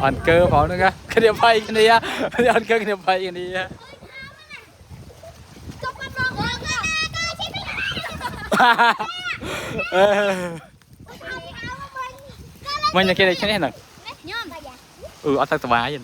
ăn cơ phó nữa cơ cái điều bay cái này á ăn cơ cái điều bay cái này á mình nhà kia này chắc này nè ăn tao tao bá vậy